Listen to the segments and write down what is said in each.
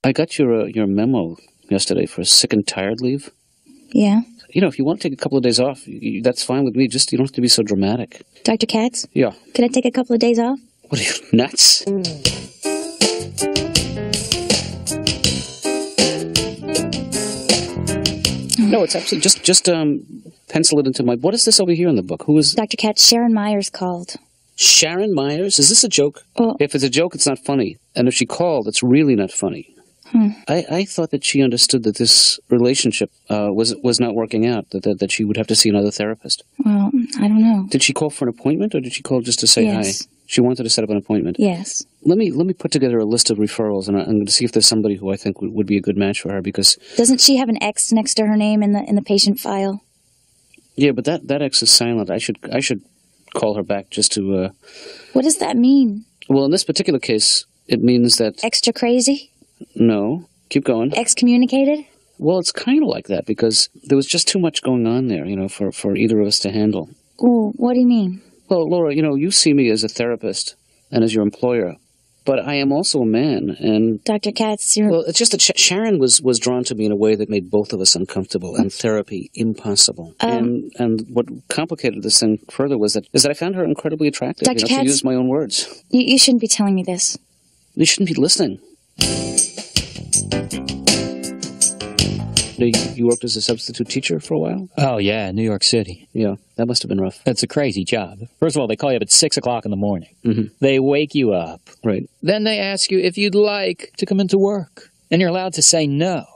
I got your memo yesterday for sick and tired leave. Yeah? You know, if you want to take a couple of days off, that's fine with me. Just, you don't have to be so dramatic. Dr. Katz? Yeah. Could I take a couple of days off? What are you, nuts? No, it's absolutely, just pencil it into my, what is this over here in the book? Who is? Dr. Katz, Sharon Meyers called. Sharon Meyers? Is this a joke? Well, if it's a joke, it's not funny. And if she called, it's really not funny. I thought that she understood that this relationship was not working out, that she would have to see another therapist. Well, I don't know. Did she call for an appointment, or did she call just to say Yes. hi? She wanted to set up an appointment. Yes. Let me put together a list of referrals, and I'm going to see if there's somebody who I think would be a good match for her, because... Doesn't she have an X next to her name in the patient file? Yeah, but that X is silent. I should call her back just to... What does that mean? Well, in this particular case, it means that... Extra crazy? No. Keep going. Excommunicated? Well, it's kind of like that, because there was just too much going on there, for either of us to handle. Ooh, what do you mean? Well, Laura, you see me as a therapist and as your employer, but I am also a man, and... Dr. Katz, you're... Well, it's just that Sharon was drawn to me in a way that made both of us uncomfortable, and therapy impossible. And what complicated this thing further is that I found her incredibly attractive, Dr. Katz, to use my own words. You shouldn't be telling me this. You shouldn't be listening. You worked as a substitute teacher for a while? Oh, yeah, New York City. Yeah, that must have been rough. It's a crazy job. First of all, they call you up at 6 o'clock in the morning. Mm-hmm. They wake you up. Right. Then they ask you if you'd like to come into work. And you're allowed to say no.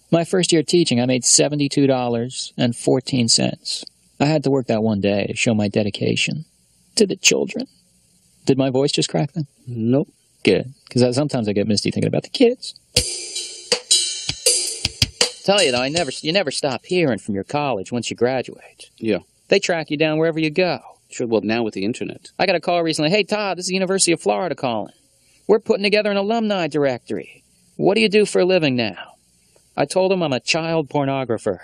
My first year teaching, I made $72.14. I had to work that one day to show my dedication to the children. Did my voice just crack then? Nope. Good. Because sometimes I get misty thinking about the kids. Tell you though, you never stop hearing from your college once you graduate. Yeah. They track you down wherever you go. Sure, well, now with the internet. I got a call recently. Hey, Todd, this is the University of Florida calling. We're putting together an alumni directory. What do you do for a living now? I told them I'm a child pornographer.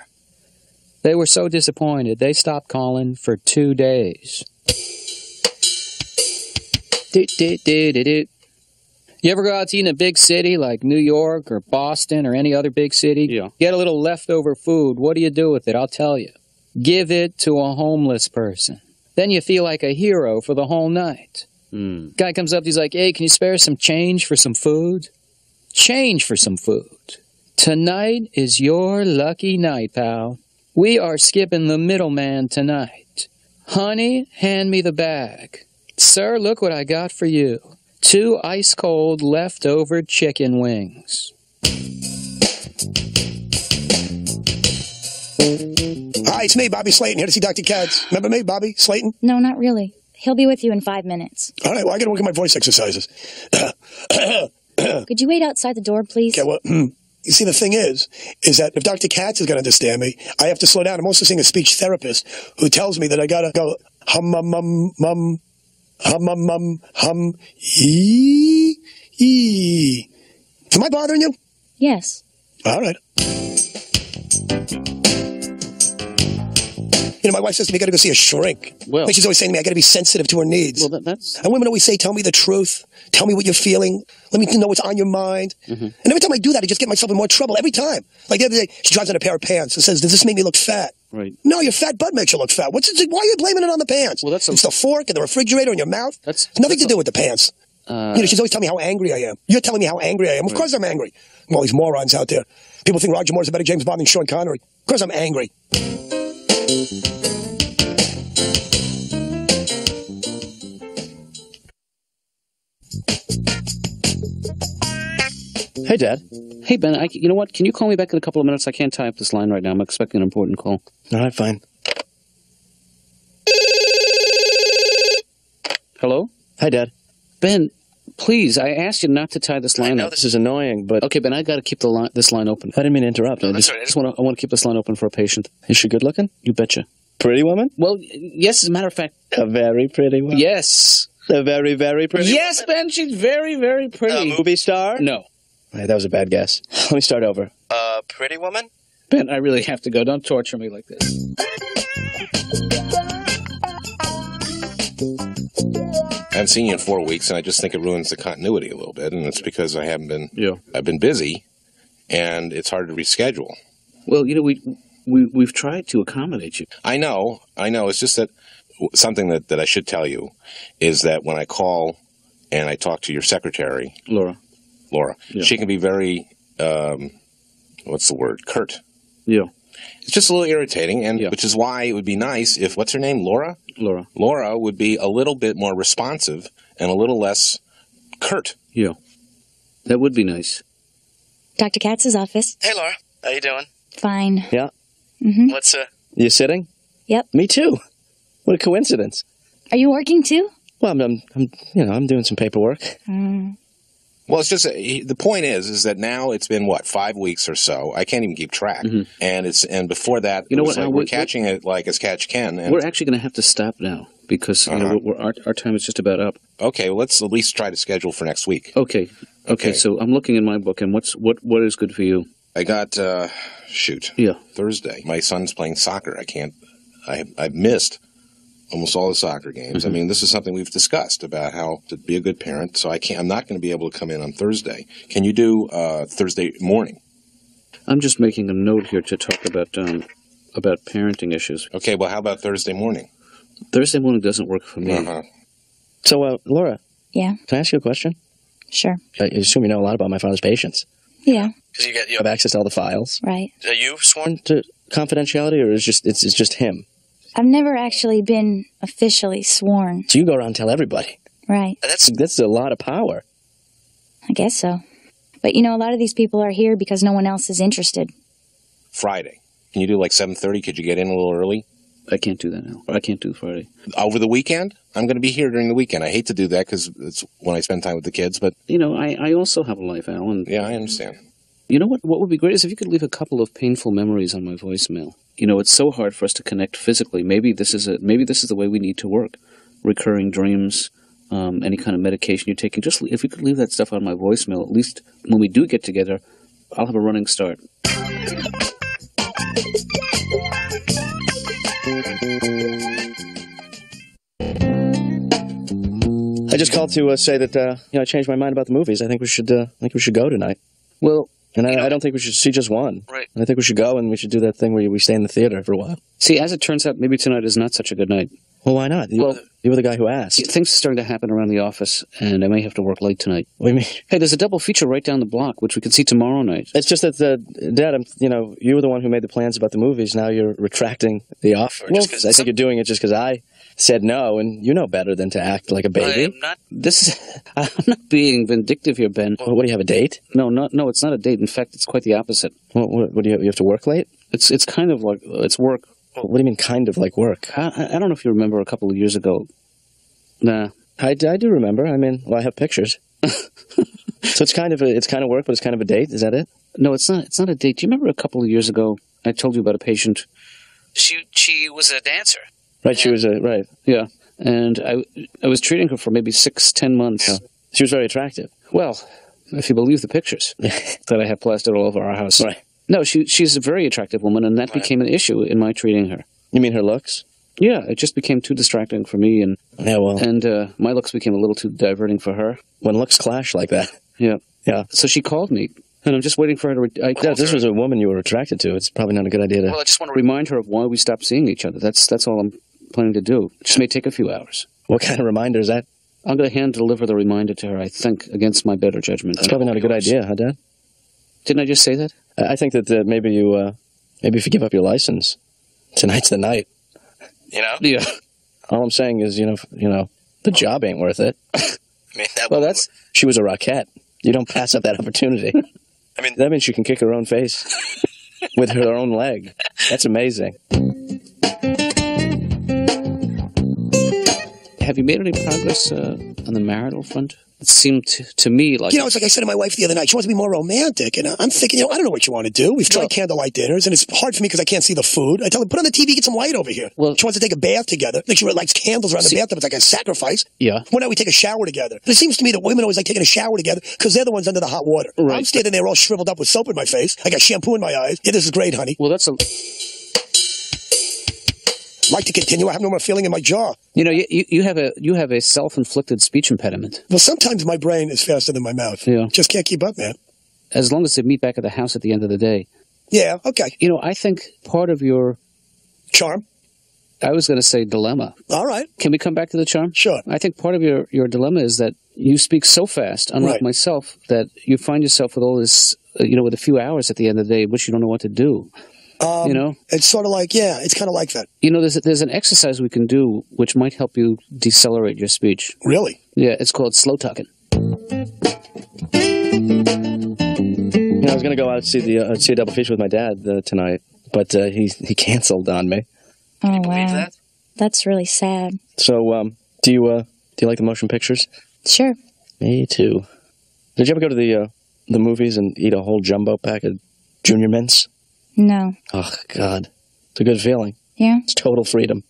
They were so disappointed, they stopped calling for 2 days. You ever go out to eat in a big city like New York or Boston or any other big city? Yeah. Get a little leftover food. What do you do with it? I'll tell you. Give it to a homeless person. Then you feel like a hero for the whole night. Guy comes up, he's like, hey, can you spare some change for some food? Change for some food. Tonight is your lucky night, pal. We are skipping the middleman tonight. Honey, hand me the bag. Sir, look what I got for you. 2 ice-cold leftover chicken wings. Hi, it's me, Bobby Slayton, here to see Dr. Katz. Remember me, Bobby Slayton? No, not really. He'll be with you in 5 minutes. All right, well, I got to work at my voice exercises. Could you wait outside the door, please? Okay, well, you see, the thing is that if Dr. Katz is going to understand me, I have to slow down. I'm also seeing a speech therapist who tells me that I got to go hum, ee. Am I bothering you? Yes. All right. My wife says to me, I got to go see a shrink. Well, she's always saying to me, I got to be sensitive to her needs. Well, that's... And women always say, tell me the truth. Tell me what you're feeling. Let me know what's on your mind. Mm-hmm. And every time I do that, I just get myself in more trouble. Every time. Like the other day, she tries on a pair of pants and says, does this make me look fat? Right. No, your fat butt makes you look fat. Why are you blaming it on the pants? Well, it's the fork and the refrigerator in your mouth. It's nothing to do with the pants. She's always telling me how angry I am. You're telling me how angry I am. Of course I'm angry. All these morons out there. People think Roger Moore's a better James Bond than Sean Connery. Of course I'm angry. Hey, Dad. Hey, Ben, you know what? Can you call me back in a couple of minutes? I can't tie up this line right now. I'm expecting an important call. All right, fine. Hello? Hi, Dad. Ben, please, I asked you not to tie this line up. I know this is annoying, but... Okay, Ben, I got to keep this line open. I didn't mean to interrupt. No, that's right. I want to keep this line open for a patient. Is she good looking? You betcha. Pretty woman? Well, yes, as a matter of fact. A very pretty woman? Yes. A very, very pretty Yes, woman? Ben, she's very, very pretty. A movie star? No. Hey, that was a bad guess. Let me start over. A pretty woman? Ben, I really have to go. Don't torture me like this. haven't seen you in 4 weeks, and I just think it ruins the continuity a little bit, and it's because I haven't been. Yeah. I've been busy, and it's hard to reschedule. Well, we've tried to accommodate you. I know. It's just that something that I should tell you is that when I call and I talk to your secretary, Laura, yeah. She can be very, what's the word, curt. Yeah. It's just a little irritating, and which is why it would be nice if, what's her name, Laura? Laura would be a little bit more responsive and a little less curt. Yeah. That would be nice. Dr. Katz's office. Hey, Laura. How you doing? Fine. Yeah. Mm-hmm. What's, You sitting? Yep. Me too. What a coincidence. Are you working too? Well, I'm doing some paperwork. Well, it's just the point is that now it's been 5 weeks or so. I can't even keep track, and before that, we're catching it like as catch can. And we're actually going to have to stop now because our time is just about up. Okay, well, let's at least try to schedule for next week. Okay. So I'm looking in my book, and what is good for you? I got Thursday. My son's playing soccer. I've missed almost all the soccer games. I mean, this is something we've discussed about how to be a good parent. So I'm not going to be able to come in on Thursday. Can you do Thursday morning? I'm just making a note here to talk about parenting issues. Okay, well, how about Thursday morning? Thursday morning doesn't work for me. So, Laura. Yeah? Can I ask you a question? Sure. I assume you know a lot about my father's patients. Yeah. Because you have access to all the files. Right. Are you sworn to confidentiality, or it's just him? I've never actually been officially sworn. So you go around and tell everybody. Right. That's a lot of power. I guess so. But, a lot of these people are here because no one else is interested. Friday. Can you do 7:30? Could you get in a little early? I can't do that now. I can't do Friday. Over the weekend? I'm going to be here during the weekend. I hate to do that because it's when I spend time with the kids, but... I also have a life, Alan. Yeah, I understand. You know what would be great is if you could leave a couple of painful memories on my voicemail. It's so hard for us to connect physically. Maybe this is the way we need to work. Recurring dreams, any kind of medication you're taking. Just if you could leave that stuff on my voicemail, at least when we do get together, I'll have a running start. I just called to say that I changed my mind about the movies. I think we should go tonight. Well, and I don't think we should see just one. Right. And I think we should go and we should do that thing where we stay in the theater for a while. See, as it turns out, maybe tonight is not such a good night. Well, why not? You were the guy who asked. Things are starting to happen around the office, and I may have to work late tonight. What do you mean? Hey, there's a double feature right down the block, which we can see tomorrow night. It's just that, Dad, you were the one who made the plans about the movies. Now you're retracting the offer. Well, I think you're doing it just because I said no, and you know better than to act like a baby. I'm not being vindictive here, Ben. Well, what, do you have a date? No, it's not a date. In fact, it's quite the opposite. What do you have to work late? It's kind of like, it's work. What do you mean, kind of like work? I don't know if you remember a couple of years ago. Nah. I do remember. I have pictures. So it's kind of work, but it's kind of a date. Is that it? No, it's not. It's not a date. Do you remember a couple of years ago, I told you about a patient? She was a dancer. Right, she was right. Yeah, and I was treating her for maybe 6-10 months. Yeah. She was very attractive. Well, if you believe the pictures that I have plastered all over our house. Right. No, she's a very attractive woman, and that became an issue in my treating her. You mean her looks? Yeah, it just became too distracting for me, and my looks became a little too diverting for her. When looks clash like that. Yeah. Yeah. So she called me, and I'm just waiting for her to... If this was a woman you were attracted to, it's probably not a good idea to... Well, I just want to remind her of why we stopped seeing each other. That's all I'm planning to do. It just may take a few hours. What kind of reminder is that? I'm going to hand-deliver the reminder to her, I think, against my better judgment. That's probably not a good idea, huh, Dad? Didn't I just say that? I think that maybe if you give up your license, tonight's the night. Yeah. All I'm saying is, the job ain't worth it. She was a rockette. You don't pass up that opportunity. That means she can kick her own face with her own leg. That's amazing. Have you made any progress on the marital front? It seemed to me like... it's like I said to my wife the other night. She wants to be more romantic. And I'm thinking, I don't know what you want to do. We've tried candlelight dinners, and it's hard for me because I can't see the food. I tell her, put on the TV, get some light over here. Well, she wants to take a bath together. Like she lights candles around the bathtub. It's like a sacrifice. Yeah. Why not we take a shower together? But it seems to me that women always like taking a shower together because they're the ones under the hot water. Right. I'm standing there all shriveled up with soap in my face. I got shampoo in my eyes. Yeah, this is great, honey. Well, that's a... like to continue. I have no more feeling in my jaw. You know, you have a self-inflicted speech impediment. Well, sometimes my brain is faster than my mouth. Yeah. Just can't keep up, man. As long as they meet back at the house at the end of the day. Yeah, okay. You know, I think part of your... Charm? I was going to say dilemma. All right. Can we come back to the charm? Sure. I think part of your dilemma is that you speak so fast, unlike myself, that you find yourself with all this, with a few hours at the end of the day, which you don't know what to do. It's sort of like, it's kind of like that. You know, there's an exercise we can do which might help you decelerate your speech. Really? Yeah, it's called slow talking. I was going to go out and see a double feature with my dad tonight, but he canceled on me. Oh, wow. That's really sad. So, do you like the motion pictures? Sure. Me too. Did you ever go to the movies and eat a whole jumbo pack of Junior Mints? No. Oh, God. It's a good feeling. Yeah? It's total freedom.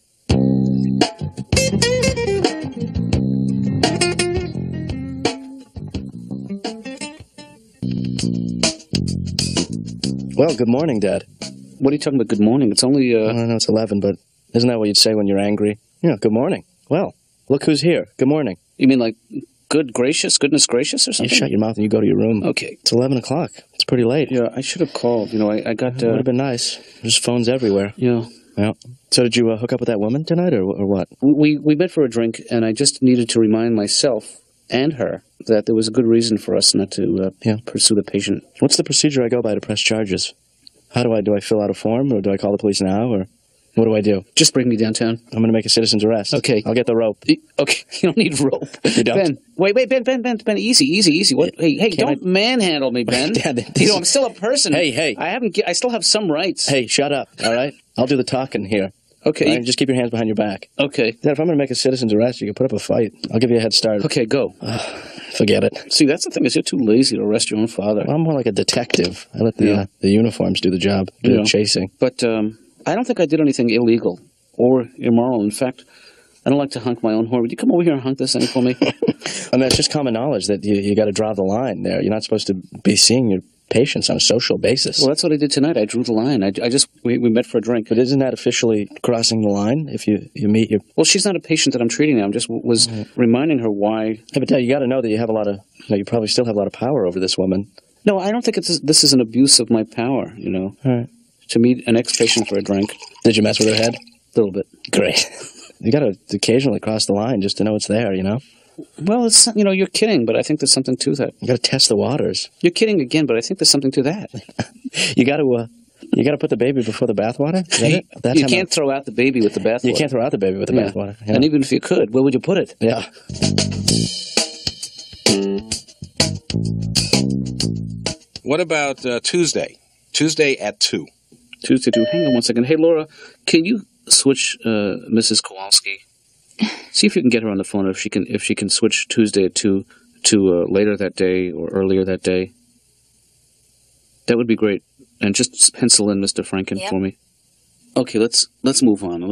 Well, good morning, Dad. What are you talking about, good morning? It's only... I don't know, it's 11, but isn't that what you'd say when you're angry? Yeah, good morning. Well, look who's here. Good morning. You mean like goodness gracious or something? You shut your mouth and you go to your room. Okay. It's 11 o'clock. It's pretty late. Yeah, I should have called. You know, I got... It would have been nice. There's phones everywhere. Yeah. Yeah. So did you hook up with that woman tonight, or what? We met for a drink, and I just needed to remind myself and her that there was a good reason for us not to pursue the patient. What's the procedure I go by to press charges? How do I fill out a form, or do I call the police now, or what do I do? Just bring me downtown. I'm going to make a citizen's arrest. Okay. I'll get the rope. Okay, you don't need rope. You don't? Ben, wait, Ben, easy. What? Hey, don't manhandle me, Ben. Dad, I'm still a person. Hey. I still have some rights. Hey, shut up, all right? I'll do the talking here. Okay. All right, just keep your hands behind your back. Okay. Dad, if I'm going to make a citizen's arrest, you can put up a fight. I'll give you a head start. Okay, go. Forget it. See, that's the thing, is you're too lazy to arrest your own father. Well, I'm more like a detective. I let the uniforms do the job, do the chasing. But I don't think I did anything illegal or immoral. In fact, I don't like to honk my own horn. Would you come over here and honk this thing for me? I mean, it's just common knowledge that you got to draw the line there. You're not supposed to be seeing your patients on a social basis. Well, that's what I did tonight. I drew the line. We met for a drink. But isn't that officially crossing the line if you meet your... Well, she's not a patient that I'm treating now. I'm just was reminding her why... Yeah, but Dad, you got to know that you have a lot of... you probably still have a lot of power over this woman. No, I don't think this is an abuse of my power, All right. To meet an ex-patient for a drink. Did you mess with her head? A little bit. Great. You got to occasionally cross the line just to know it's there, Well, it's you're kidding, but I think there's something to that. You got to test the waters. You're kidding again, but I think there's something to that. You got to put the baby before the bathwater? You can't throw out the baby with the bathwater. You can't throw out the baby with the bathwater. Yeah. And even if you could, where would you put it? Yeah. What about Tuesday? Tuesday at 2. Tuesday 2. Hang on one second. Hey, Laura, can you switch Mrs. Kowalski? See if you can get her on the phone, if she can switch Tuesday at 2 to later that day or earlier that day. That would be great. And just pencil in Mr. Franken for me. Okay, let's move on.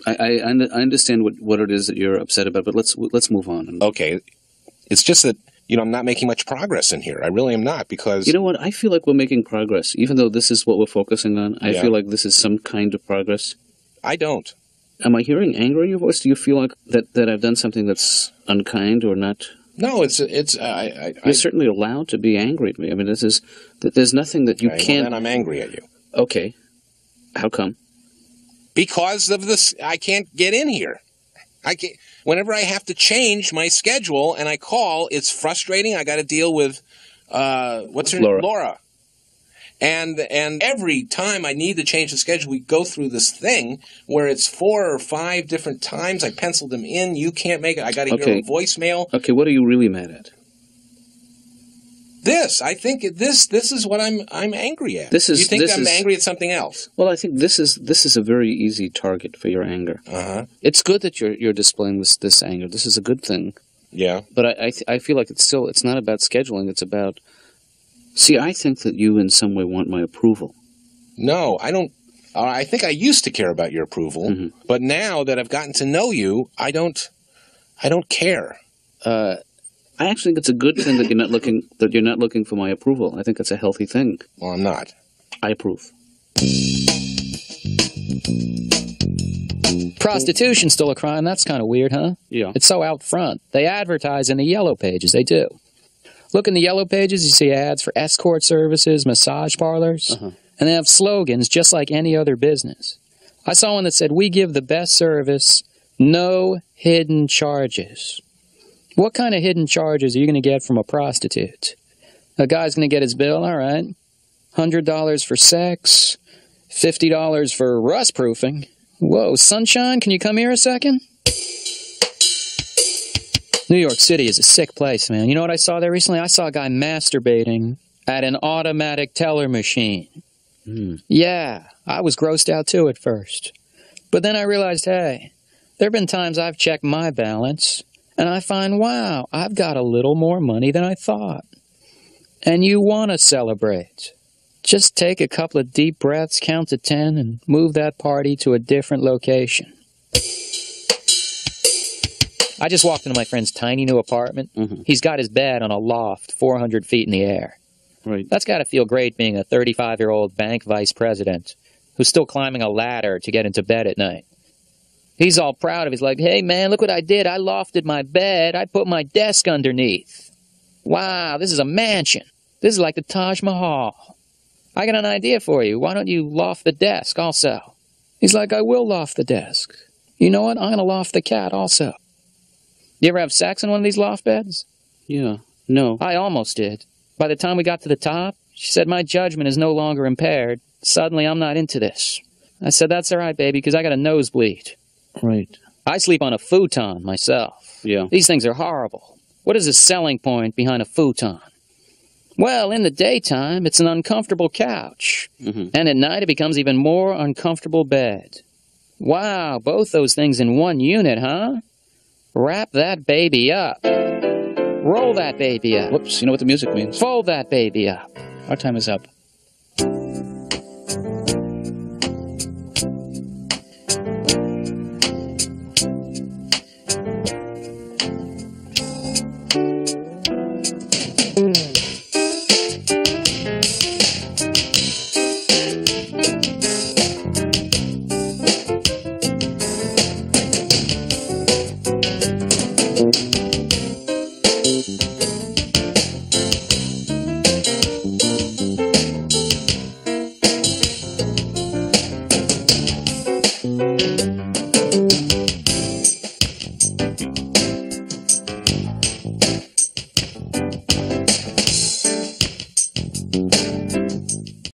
I understand what it is that you're upset about, but let's move on. Okay, it's just that I'm not making much progress in here. I really am not, because you know what? I feel like we're making progress, even though this is what we're focusing on. I feel like this is some kind of progress. I don't. Am I hearing anger in your voice? Do you feel like that I've done something that's unkind or not? No, You're certainly allowed to be angry at me. I mean, there's nothing that you can't... Well, then I'm angry at you. Okay. How come? Because of this, I can't get in here. Whenever I have to change my schedule and I call, it's frustrating. I got to deal with, what's her name? Laura. And every time I need to change the schedule, we go through this thing where it's 4 or 5 different times. I penciled them in. You can't make it. I got to hear a voicemail. Okay, what are you really mad at? I think this is what I'm angry at. You think I'm angry at something else? Well, I think this is a very easy target for your anger. It's good that you're displaying this anger. This is a good thing. Yeah. But I feel like it's not about scheduling. It's about... See, I think that you in some way want my approval. No, I don't. I think I used to care about your approval, but now that I've gotten to know you, I don't care. I actually think it's a good thing that you're not looking for my approval. I think that's a healthy thing. Well, I'm not. I approve. Prostitution's still a crime. That's kind of weird, huh? Yeah. It's so out front. They advertise in the yellow pages. They do. Look in the yellow pages, you see ads for escort services, massage parlors, and they have slogans just like any other business. I saw one that said, "We give the best service, no hidden charges." What kind of hidden charges are you going to get from a prostitute? A guy's going to get his bill, all right. $100 for sex, $50 for rust proofing. Whoa, sunshine, can you come here a second? New York City is a sick place, man. You know what I saw there recently? I saw a guy masturbating at an automatic teller machine. Yeah, I was grossed out too at first. But then I realized, hey, there have been times I've checked my balance, and I find, wow, I've got a little more money than I thought. And you want to celebrate. Just take a couple of deep breaths, count to 10, and move that party to a different location. I just walked into my friend's tiny new apartment. He's got his bed on a loft 400 feet in the air. Right. That's got to feel great being a 35-year-old bank vice president who's still climbing a ladder to get into bed at night. He's all proud of it. He's like, hey, man, look what I did. I lofted my bed. I put my desk underneath. Wow, this is a mansion. This is like the Taj Mahal. I got an idea for you. Why don't you loft the desk also? He's like, I will loft the desk. You know what? I'm going to loft the cat also. You ever have sex in one of these loft beds? Yeah. No. I almost did. By the time we got to the top, she said, my judgment is no longer impaired. Suddenly, I'm not into this. I said, that's all right, baby, because I got a nosebleed. Right. I sleep on a futon myself. Yeah. These things are horrible. What is the selling point behind a futon? Well, in the daytime, it's an uncomfortable couch. And at night, it becomes even more uncomfortable bed. Wow, both those things in one unit, huh? Wrap that baby up. Roll that baby up. Whoops, you know what the music means. Fold that baby up. Our time is up.